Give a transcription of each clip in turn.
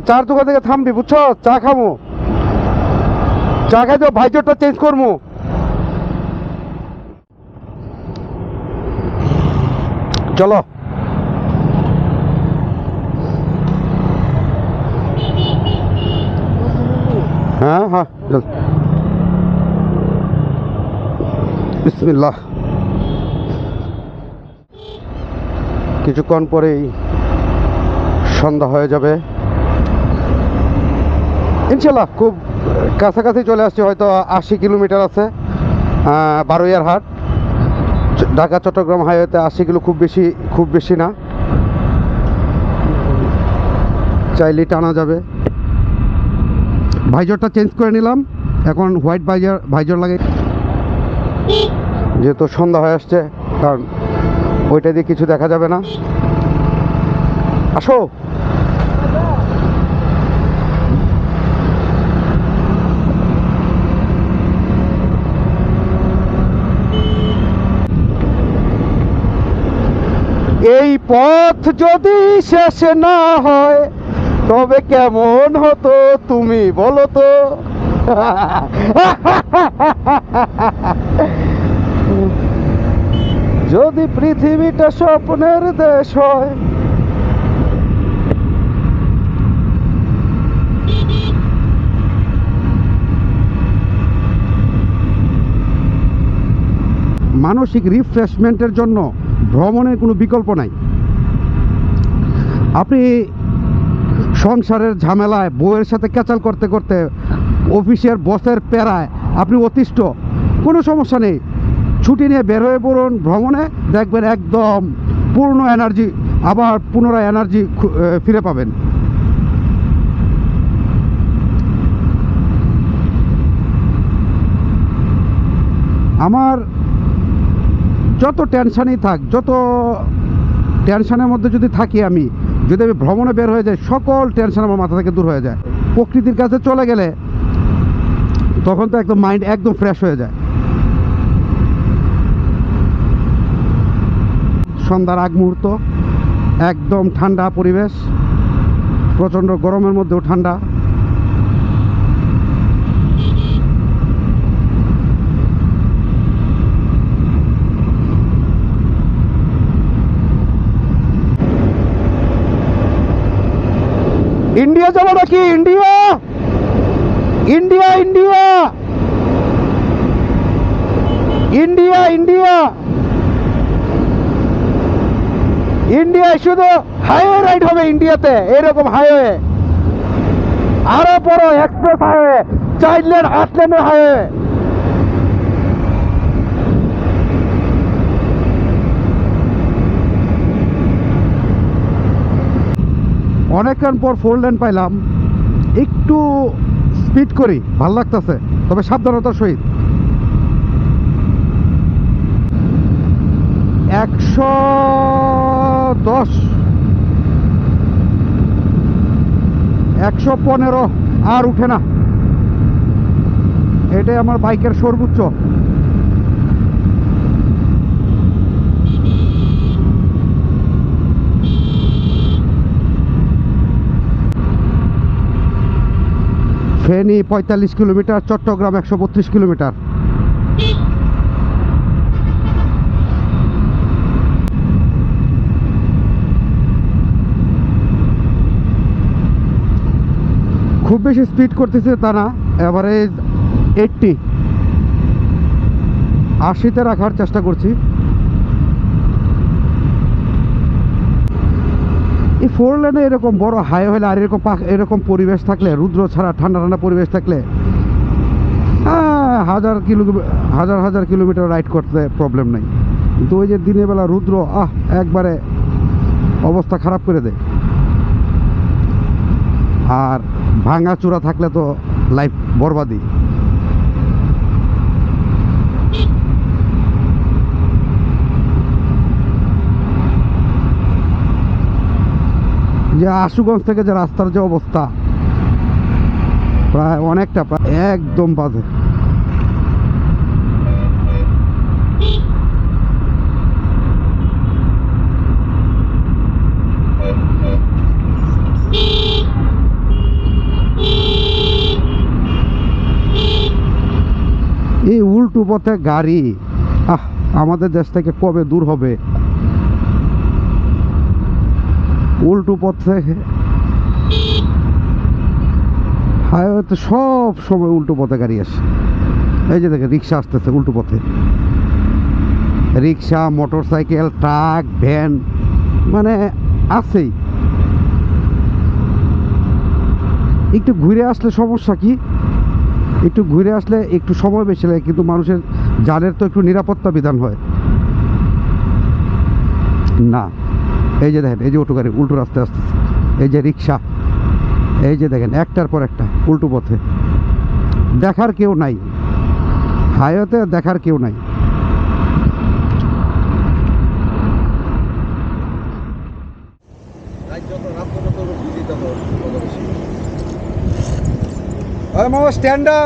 চার দোকান থেকে থামবি, বুঝছো? চা খামু, চা খাই তো ভাইজরটা চেঞ্জ করবো। চলো। হ্যাঁ হ্যাঁ, চল। বিসমিল্লাহ। কিছুক্ষণ পরেই সন্ধ্যা হয়ে যাবে ইনশাল্লাহ। খুব কাছাকাছি চলে আসছে, হয়তো 80 কিলোমিটার আছে। বারোয়ার হাট, ঢাকা চট্টগ্রাম হাইওয়েতে 80 কিলো খুব বেশি না, চাইলেই টানা যাবে। ভাইজরটা চেঞ্জ করে নিলাম, এখন হোয়াইট ভাইজর লাগে, যেহেতু সন্ধ্যা হয়ে আসছে, কারণ ওইটা দিয়ে কিছু দেখা যাবে না। আসো। এই পথ যদি শেষ না হয় তবে কেমন হতো তুমি বলো তো। যদি পৃথিবীটা স্বপ্নের দেশ হয়। মানসিক রিফ্রেশমেন্টের জন্য ভ্রমণের কোনো বিকল্প নাই। আপনি সংসারের ঝামেলায় বউয়ের সাথে ক্যাচাল করতে করতে, অফিসের বসের প্যারায় আপনি অতিষ্ঠ, কোনো সমস্যা নেই, ছুটি নিয়ে বের হয়ে পড়ুন ভ্রমণে, দেখবেন একদম পূর্ণ এনার্জি, আবার পুনরায় এনার্জি ফিরে পাবেন। আমার যত টেনশানই থাক, যত টেনশানের মধ্যে যদি থাকি, যদি আমি ভ্রমণে বের হয়ে যাই, সকল টেনশন আমার মাথা থেকে দূর হয়ে যায়। প্রকৃতির কাছে চলে গেলে তখন তো একদম মাইন্ড একদম ফ্রেশ হয়ে যায়। সন্ধ্যার আগ মুহূর্ত, একদম ঠান্ডা পরিবেশ, প্রচণ্ড গরমের মধ্যেও ঠান্ডা। ইন্ডিয়া যাবো নাকি? India India India India India ইন্ডিয়ায় শুধু হাইওয়ে রাইড হবে ইন্ডিয়াতে, এরকম হাইওয়ে, আরো বড় এক্সপ্রেস হাইওয়ে, 4 লেন 8 লেনের হাইওয়ে। অনেকক্ষণ পর 4 লেন পাইলাম, একটু স্পিড করি, ভাল লাগতেছে, তবে সাবধানতার সহিত। 110, 115 আর উঠে না, এটাই আমার বাইকের সর্বোচ্চ। Feni 45 kilometre, Chittagong 132 kilometre. খুব বেশি স্পিড করতেছে তা না, এভারেজ 80-তে রাখার চেষ্টা করছি। এই 4 লেনে এরকম বড় হাইওয়ে হলে, আর এরকম পরিবেশ থাকলে, রুদ্র ছাড়া ঠান্ডা ঠান্ডা পরিবেশ থাকলে, হাজার হাজার কিলোমিটার রাইড করতে প্রবলেম নাই। কিন্তু ওই যে দিনের বেলা রুদ্র, একবারে অবস্থা খারাপ করে দেয়। আর ভাঙা চূড়া থাকলে তো লাইফ বরবাদি। যে আশুগঞ্জ থেকে যে রাস্তার যে অবস্থা, প্রায় একদম বাজে। উল্টো পথে গাড়ি, আমাদের দেশ থেকে কবে দূর হবে? উল্টো পথে হাইওয়েতে সব সময় উল্টো পথে গাড়ি আসে। এই যে দেখেন রিক্সা আসতেছে উল্টো পথে, রিক্সা, মোটর সাইকেল, ট্রাক, ভ্যান, মানে আছেই। একটু ঘুরে আসলে সমস্যা কি, একটু ঘুরে আসলে একটু সময় বেশি লাগে, কিন্তু মানুষের জানের তো একটু নিরাপত্তা বিধান হয় না। এই যে দেখেন, এই যে অটো গাড়ি উল্টো রাস্তায় আসতেছে, এই যে রিক্সা, এই যে দেখেন একটার পর একটা উল্টো পথে। দেখার কেউ নাই, হাইওয়েতে দেখার কেউ নাই। মামা স্ট্যান্ডা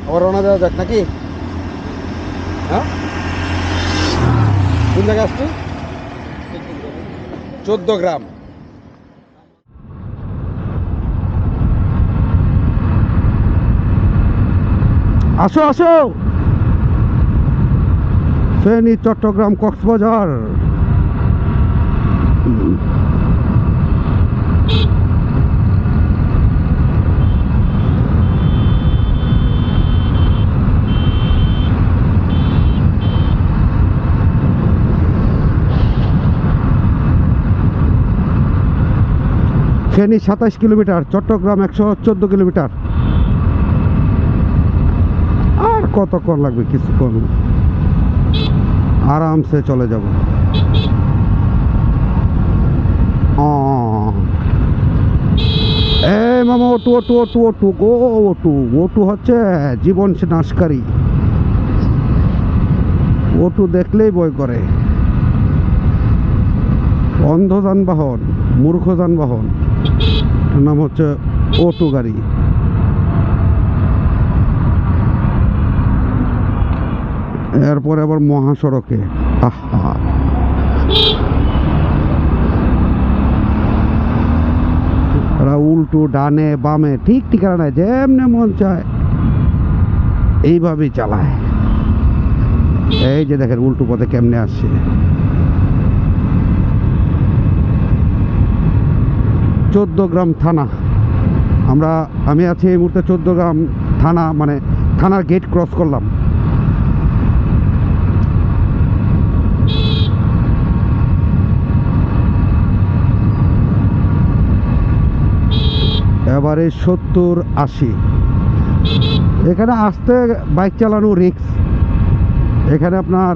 আবার রওনা দেওয়া যাক নাকি? হ্যাঁ, কোন জায়গায় আসছি? 14 গ্রাম। আসো আসো, ফেনী, চট্টগ্রাম, কক্সবাজার। Feni 27 kilometre, Chittagong 114 kilometre. আর কতক্ষণ লাগবে? কিছুক্ষণ, আরামসে চলে যাব। এই মামা ওটু ওটু ওটু ওটু গো, ওটু ওটু হচ্ছে জীবন নাশকারী। ওটু দেখলেই ভয় করে। অন্ধ যানবাহন, মূর্খ যানবাহন, নাম হচ্ছে ওটু গাড়ি। এরপরে আবার মহাসড়কে, আহা, উল্টো ডানে বামে ঠিক ঠিকানা নাই, যেমনে মন চায় এইভাবেই চালায়। এই যে দেখেন উল্টো পথে কেমনে আসছে। 14 গ্রাম থানা, আমি আছি এই মুহূর্তে 14 গ্রাম থানা, মানে থানার গেট ক্রস করলাম। এবারে 70-80। এখানে আসতে বাইক চালানো রিস্ক। এখানে আপনার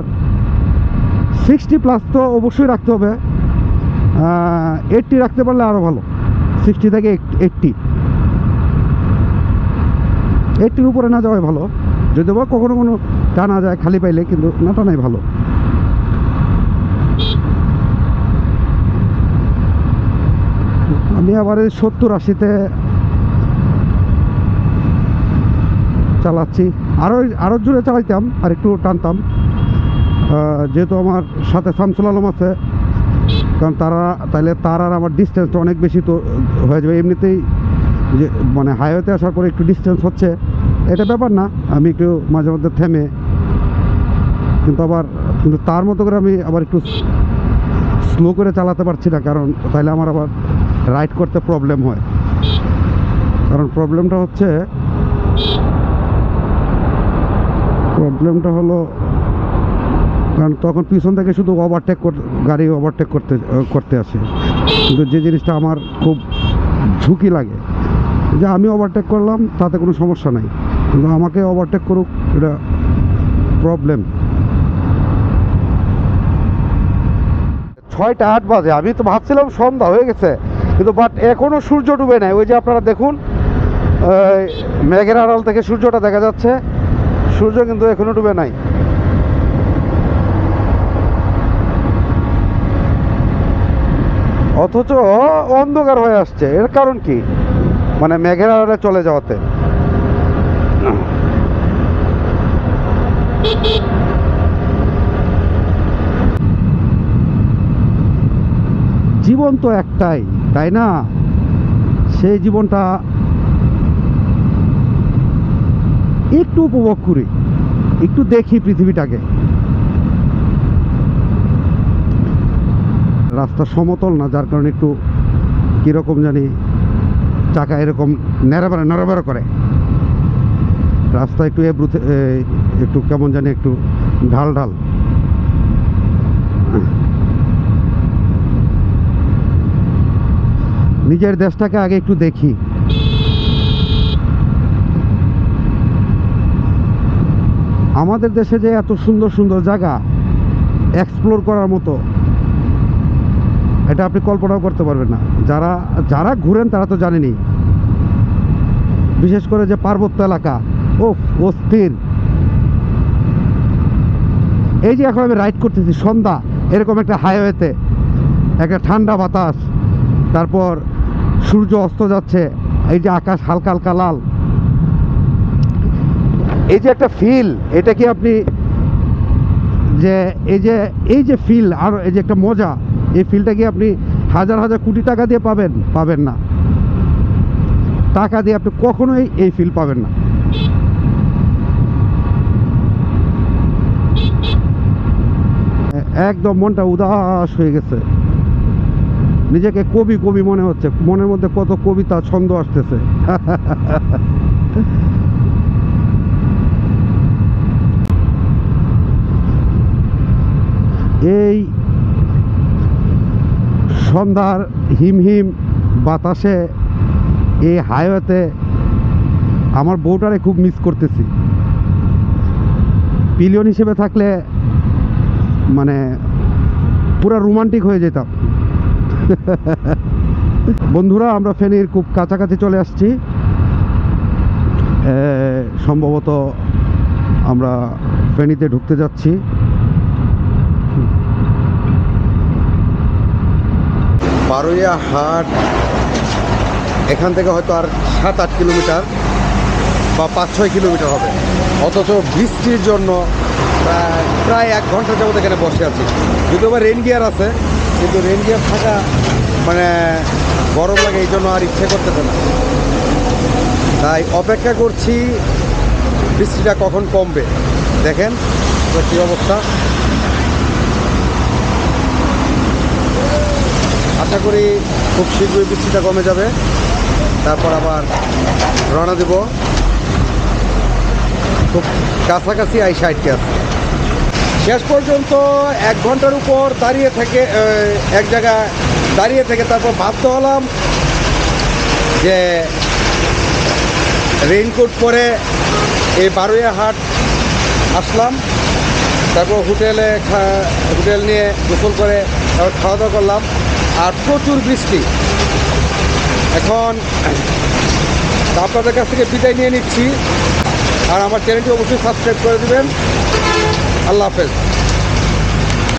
60+ তো অবশ্যই রাখতে হবে, 80 রাখতে পারলে আরও ভালো। 60 থেকে 80-80-র উপরে না যাওয়াই ভালো, যদি বা কখনো কোনো টানা যায় খালি পাইলে, কিন্তু না টানাই ভালো। আমি আবার 70-80-তে চালাচ্ছি। আরও জোরে চালাইতাম, আর একটু টানতাম, যেহেতু আমার সাথে শামসুল আলম আছে, কারণ তার আর আমার ডিস্টেন্সটা অনেক বেশি তো হয়ে যাবে এমনিতেই। যে মানে হাইওয়েতে আসার পরে একটু ডিস্টেন্স হচ্ছে, এটা ব্যাপার না, আমি একটু মাঝে মধ্যে থেমে, কিন্তু তার মতো করে আমি আবার একটু স্লো করে চালাতে পারছি না, কারণ তাহলে আমার আবার রাইড করতে প্রবলেম হয়। কারণ প্রবলেমটা হলো, কারণ তখন পিছন থেকে শুধু গাড়ি ওভারটেক করতে আসে, কিন্তু যে জিনিসটা আমার খুব ঝুঁকি লাগে, যে আমি ওভারটেক করলাম তাতে কোনো সমস্যা নাই, কিন্তু আমাকে ওভারটেক করুক, এটা প্রবলেম। 6টা 8 বাজে, আমি তো ভাবছিলাম সন্ধ্যা হয়ে গেছে, কিন্তু বাট এখনো সূর্য ডুবে নাই। ওই যে আপনারা দেখুন, মেঘের আড়াল থেকে সূর্যটা দেখা যাচ্ছে, সূর্য কিন্তু এখনো ডুবে নাই। অথচ অন্ধকার হয়ে আসছে, এর কারণ কি? মানে মেঘের আড়ালে চলে যাওয়াতে। জীবন তো একটাই, তাই না? সেই জীবনটা একটু উপভোগ করি, একটু দেখি পৃথিবীটাকে। রাস্তা সমতল না, যার কারণে একটু কীরকম জানি চাকা এরকম নেড়াবেড়া নড়াবেড়া করে। রাস্তা একটু একটু কেমন জানি একটু ঢাল ঢাল। নিজের দেশটাকে আগে একটু দেখি। আমাদের দেশে যে এত সুন্দর সুন্দর জায়গা এক্সপ্লোর করার মতো, এটা আপনি কল্পনাও করতে পারবেন না। যারা যারা ঘুরেন তারা তো জানেনই। বিশেষ করে যে পার্বত্য এলাকা, ও অস্থির। এই যে এখন আমি রাইড করতেছি সন্ধ্যা এরকম একটা হাইওয়েতে, একটা ঠান্ডা বাতাস, তারপর সূর্য অস্ত যাচ্ছে, এই যে আকাশ হালকা হালকা লাল, এই যে একটা ফিল, এটা কি আপনি যে এই যে ফিল আর এই যে একটা মজা, এই ফিলটা কি আপনি হাজার হাজার কোটি টাকা দিয়ে পাবেন না। টাকা দিয়ে আপনি কখনোই এই ফিল পাবেন না। একদম মনটা উদাস হয়ে গেছে, নিজেকে কবি কবি মনে হচ্ছে, মনের মধ্যে কত কবিতা ছন্দ আসতেছে। এই সন্ধ্যার হিমহিম বাতাসে এই হাইওয়েতে আমার বউটারে খুব মিস করতেছি। পিলিয়ন হিসেবে থাকলে মানে পুরা রোমান্টিক হয়ে যেতাম। বন্ধুরা, আমরা ফেনীর খুব কাছাকাছি চলে আসছি। সম্ভবত আমরা ফেনীতে ঢুকতে যাচ্ছি। বারোইয়া হাট এখান থেকে হয়তো আর 7-8 কিলোমিটার বা 5-6 কিলোমিটার হবে, অথচ বৃষ্টির জন্য প্রায় 1 ঘন্টা যাবত এখানে বসে আছি। যদিও আবার রেন গিয়ার আছে, কিন্তু রেন গিয়ার থাকা মানে গরম লাগে, এই জন্য আর ইচ্ছে করতেছে না। তাই অপেক্ষা করছি বৃষ্টিটা কখন কমবে। দেখেন তো কী অবস্থা। আশা করি খুব শীঘ্রই বৃষ্টিটা কমে যাবে, তারপর আবার রওনা দেব। খুব কাছাকাছি আইসা আটকে আছে। শেষ পর্যন্ত 1 ঘন্টার উপর দাঁড়িয়ে থেকে এক জায়গায় দাঁড়িয়ে থেকে তারপর বাধ্য হলাম যে রেইনকোট পরে এই বারোইয়া হাট আসলাম। তারপর হোটেল নিয়ে গোসল করে তারপর খাওয়া দাওয়া করলাম। আর প্রচুর বৃষ্টি। এখন আপনাদের কাছ থেকে বিদায় নিয়ে নিচ্ছি। আর আমার চ্যানেলটি অবশ্যই সাবস্ক্রাইব করে দেবেন। আল্লাহ হাফেজ।